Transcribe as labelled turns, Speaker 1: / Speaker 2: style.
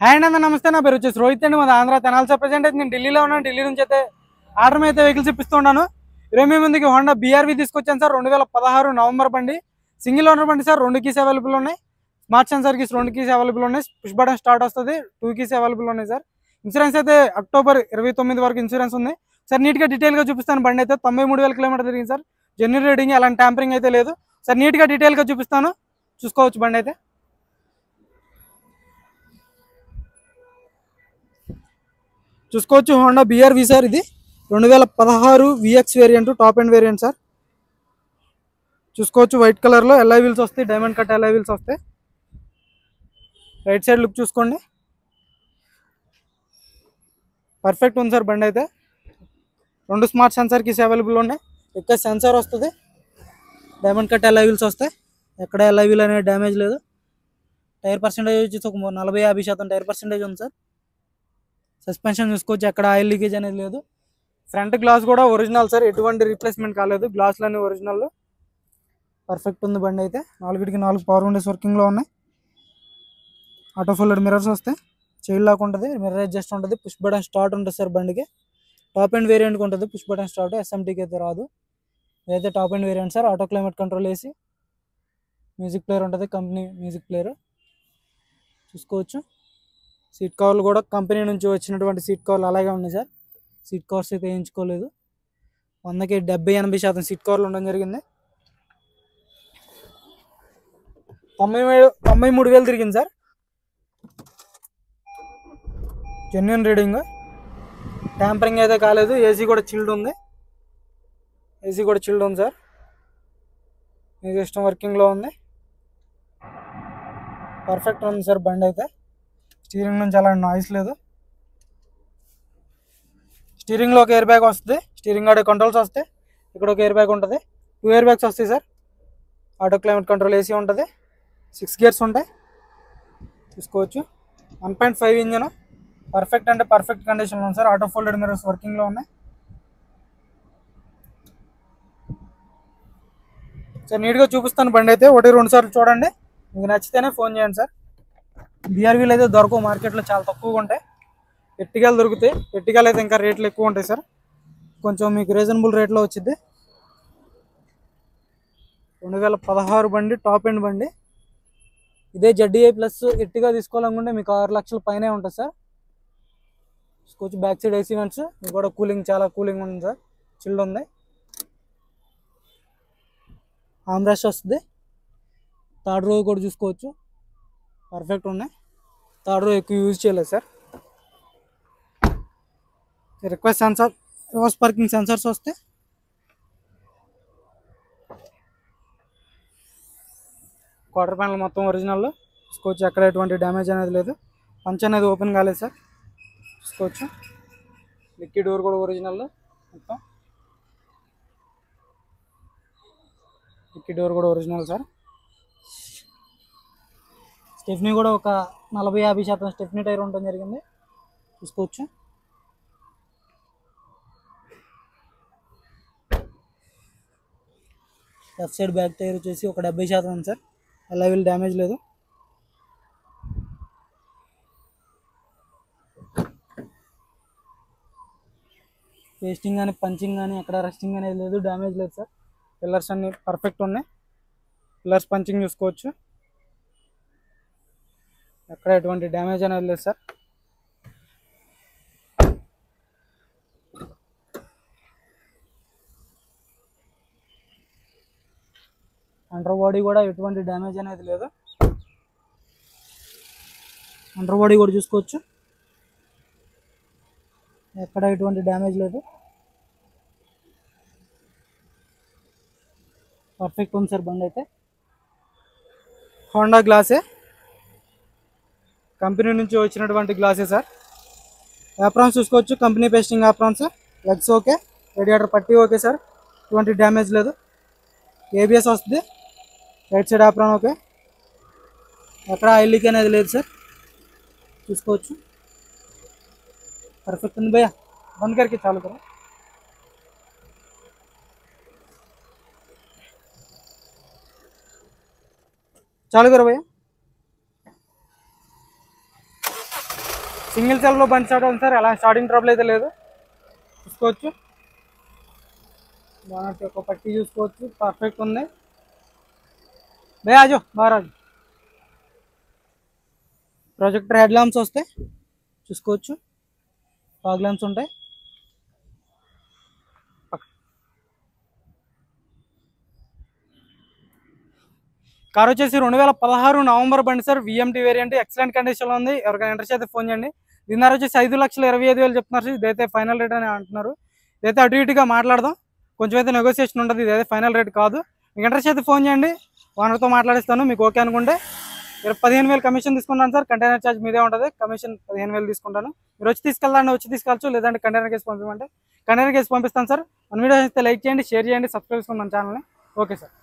Speaker 1: Hi అండి, నమస్తే. నా పేరు వచ్చేసి రోహిత్ అండి. మన ఆంధ్ర తెనాలి సార్. ప్రజెంట్ అయితే నేను ఢిల్లీలో ఉన్నాను. ఢిల్లీ నుంచి అయితే ఆర్డర్ అయితే వెహికల్స్ ఇప్పిస్తున్నాను. ఈరోజు మీ ముందుకి హోండా BRV తీసుకొచ్చాను సార్. 2016 నవంబర్ బండి, సింగిల్ ఓనర్ బండి సార్. 2 కీస్ అవైలబుల్ ఉన్నాయి. Smart sensor keys 2 keys available ఉన్నాయి. పుష్ బటన్ స్టార్ట్ వస్తుంది. 2 కీస్ అవైలబుల్ ఉన్నాయి సార్. ఇన్సూరెన్స్ అయితే అక్టోబర్ 29 వరకు ఇన్సూరెన్స్ ఉంది సార్. నీట్గా డీటెయిల్గా చూపిస్తాను. బండి అయితే 93,000 కిలోమీటర్ తిరిగింది సార్. జెన్యూన్ రీడింగ్, అలాంటి ట్యాంపరింగ్ అయితే లేదు సార్. నీట్గా డీటెయిల్గా చూపిస్తాను, చూసుకోవచ్చు. బండి అయితే చూసుకోవచ్చు. Honda BRV sir. ఇది 2016 VX variant, top end variant sir. చూసుకోవచ్చు. వైట్ కలర్లో ఎల్ఐ వీల్స్ వస్తాయి, డైమండ్ కట్ ఎల్ఐ వీల్స్ వస్తాయి. రైట్ సైడ్ లుక్ చూసుకోండి, పర్ఫెక్ట్ ఉంది సార్. బండి అయితే 2 స్మార్ట్ సెన్సార్ కీస్ అవైలబుల్ ఉన్నాయి. ఎక్కువ సెన్సార్ వస్తుంది, డైమండ్ కట్ ఎల్ఐ వీల్స్ వస్తాయి. ఎక్కడ ఎల్ఐ వీల్ అనేది డ్యామేజ్ లేదు. టైర్ పర్సెంటేజ్ వచ్చేసి ఒక 40-50% టైర్ పర్సెంటేజ్ ఉంది సార్. సస్పెన్షన్ చూసుకోవచ్చు, ఎక్కడ ఆయిల్ లీకేజ్ అనేది లేదు. ఫ్రంట్ గ్లాస్ కూడా ఒరిజినల్ సార్, ఎటువంటి రీప్లేస్మెంట్ కాలేదు. గ్లాసులన్నీ ఒరిజినల్, పర్ఫెక్ట్ ఉంది బండి అయితే. 4 పవర్ విండోస్ వర్కింగ్లో ఉన్నాయి. ఆటో ఫోల్డర్ మిర్రర్స్ వస్తాయి. చైల్డ్ లాక్ ఉంటుంది, మిర్రర్ అడ్జస్ట్ ఉంటుంది. పుష్ బటన్ స్టార్ట్ ఉంటుంది సార్ బండికి. టాప్ అండ్ వేరియంట్కి ఉంటుంది పుష్ బటన్ స్టార్ట్. SMTకి అయితే రాదు. ఇదైతే top and variant sir. Auto climate control AC, music player ఉంటుంది, కంపెనీ మ్యూజిక్ ప్లేయర్ చూసుకోవచ్చు. సీట్ కవర్లు కూడా కంపెనీ నుంచి వచ్చినటువంటి సీట్ కవర్లు అలాగే ఉన్నాయి సార్. సీట్ కవర్స్ అయితే వేయించుకోలేదు. 100కి 70-80% సీట్ కవర్లు ఉండడం జరిగింది. 93,000 తిరిగింది సార్. జెన్యూన్ రీడింగ్, ట్యాంపరింగ్ అయితే కాలేదు. AC కూడా చిల్డ్ ఉంది. సార్. మీకు ఇష్టం వర్కింగ్లో ఉంది, పర్ఫెక్ట్ ఉంది సార్ బండి అయితే. స్టీరింగ్ నుంచి అలాంటి నాయిస్ లేదు. స్టీరింగ్లో ఒక ఎయిర్ బ్యాగ్ వస్తుంది. స్టీరింగ్ ఆడే కంట్రోల్స్ వస్తాయి. ఇక్కడ ఒక ఎయిర్ బ్యాగ్ ఉంటుంది. 2 ఎయిర్ బ్యాగ్స్ వస్తాయి sir. Auto climate control AC ఉంటుంది. 6 గేర్స్ ఉంటాయి, చూసుకోవచ్చు. 1.5 ఇంజన్, పర్ఫెక్ట్ అంటే పర్ఫెక్ట్ కండిషన్లో ఉంది సార్. ఆటో ఫోల్డెడ్ మిర్రర్స్ వర్కింగ్లో ఉన్నాయి సార్. నీట్గా చూపిస్తాను బండి అయితే. 1-2 సార్లు చూడండి, మీకు నచ్చితేనే ఫోన్ చేయండి సార్. BRVలు అయితే దొరకవు మార్కెట్లో, చాలా తక్కువగా ఉంటాయి. ఎట్టిగాలు దొరుకుతాయి. ఎట్టిగాలు అయితే ఇంకా రేట్లు ఎక్కువ ఉంటాయి సార్. కొంచెం మీకు రీజనబుల్ రేట్లో వచ్చింది. 2016 బండి, టాప్ ఎండ్ బండి. ఇదే ZDI ప్లస్ ఎట్టిగా తీసుకోవాలనుకుంటే మీకు 6 లక్షల పైనే ఉంటుంది సార్. చూసుకోవచ్చు. బ్యాక్ సైడ్ AC వెంట్స్, మీకు కూడా కూలింగ్, చాలా కూలింగ్ ఉంది సార్. చిల్డ్ ఉంది. ఆమ్రెస్ట్ వస్తుంది. థర్డ్ రో కూడా చూసుకోవచ్చు, పర్ఫెక్ట్ ఉన్నాయి. థర్డ్ రో ఎక్కువ యూజ్ చేయలేదు సార్. Request sensor, reverse parking sensors వస్తాయి. క్వార్టర్ ప్యానల్ మొత్తం ఒరిజినల్ చూసుకోవచ్చు. ఎక్కడ ఎటువంటి డ్యామేజ్ అనేది లేదు. పంచ్ అనేది ఓపెన్ కాలేదు సార్, చూసుకోవచ్చు. డిక్కీ డోర్ కూడా ఒరిజినల్ మొత్తం. డిక్కీ డోర్ కూడా ఒరిజినల్ సార్. స్టెఫ్నీ కూడా ఒక 40-50% స్టెఫ్నీ టైర్ ఉండడం జరిగింది, చూసుకోవచ్చు. లెఫ్ట్ సైడ్ బ్యాక్ టైర్ వచ్చేసి ఒక 70% ఉంది సార్. ఎల్ఐ వీల్ డ్యామేజ్ లేదు. పేస్టింగ్ కానీ పంచింగ్ కానీ ఎక్కడ రస్టింగ్ అనేది లేదు, డ్యామేజ్ లేదు సార్. పిల్లర్స్ అన్ని పర్ఫెక్ట్ ఉన్నాయి. పిల్లర్స్ పంచింగ్ చూసుకోవచ్చు, ఎక్కడ ఎటువంటి డ్యామేజ్ అనేది లేదు సార్. అండర్ బాడీ కూడా ఎటువంటి డ్యామేజ్ అనేది లేదు. అండర్ బాడీ కూడా చూసుకోవచ్చు, ఎక్కడ ఎటువంటి డ్యామేజ్ లేదు, పర్ఫెక్ట్ ఉంది సార్ బండి అయితే. హోండా గ్లాసే, కంపెనీ నుంచి వచ్చినటువంటి గ్లాసే సార్. యాప్రాన్స్ చూసుకోవచ్చు, company pasting aprons. Legs okay, radiator పట్టి ఓకే సార్, ఎటువంటి డ్యామేజ్ లేదు. ABS వస్తుంది. రైట్ సైడ్ యాప్రాన్ ఓకే, ఎక్కడ ఆయిల్ లీక్ అనేది లేదు సార్, చూసుకోవచ్చు. परफेक्ट है भैया, बंद करके चालू करो। चालू करो भैया। సింగిల్ సెల్ఫ్లో బండి స్టార్ట్ అవుతుంది సార్, ఎలా స్టార్టింగ్ ట్రబుల్ అయితే లేదు. చూసుకోవచ్చు బానట్ యొక్క పట్టి చూసుకోవచ్చు, పర్ఫెక్ట్ ఉంది. భే ఆజో బారాజు. ప్రొజెక్టర్ హెడ్ ల్యాంప్స్ వస్తాయి చూసుకోవచ్చు, ఫాగ్ ల్యాంప్స్ ఉంటాయి. కార్ వచ్చేసి 2016 నవంబర్ బండి సార్, విఎంటీ వేరియంట్, ఎక్సలెంట్ కండిషన్లో ఉంది. ఎవరికైనా ఇంట్రెస్ట్ అయితే ఫోన్ చేయండి. దీని ధర వచ్చేసి 5,25,000 చెప్తున్నారు సార్. ఇదైతే ఫైనల్ రేట్ అని అంటున్నారు. ఇదైతే అటు ఇటుగా మాట్లాడదాం, కొంచెం అయితే నెగోసియేషన్ ఉంటుంది. ఇదైతే ఫైనల్ రేట్ కాదు. మీకు ఇంట్రెస్ట్ అయితే ఫోన్ చేయండి, ఓనర్తో మాట్లాడిస్తాను. మీకు ఓకే అనుకుంటే 15,000 కమిషన్ తీసుకుంటాను సార్. కంటైనర్ ఛార్జ్ మీదే ఉంటుంది, కమిషన్ 15,000 తీసుకుంటాను. మీరు వచ్చి తీసుకెళ్ళాలని వచ్చి తీసుకెళ్ళచ్చు, లేదంటే కంటైనర్ కేసు పంపించమంటే కంటైనర్ కేసు పంపిస్తాను సార్. మన వీడియో అయితే లైక్ చేయండి, షేర్ చేయండి, సబ్స్క్రైబ్ చేసుకోండి మన ఛానల్ని. Okay sir.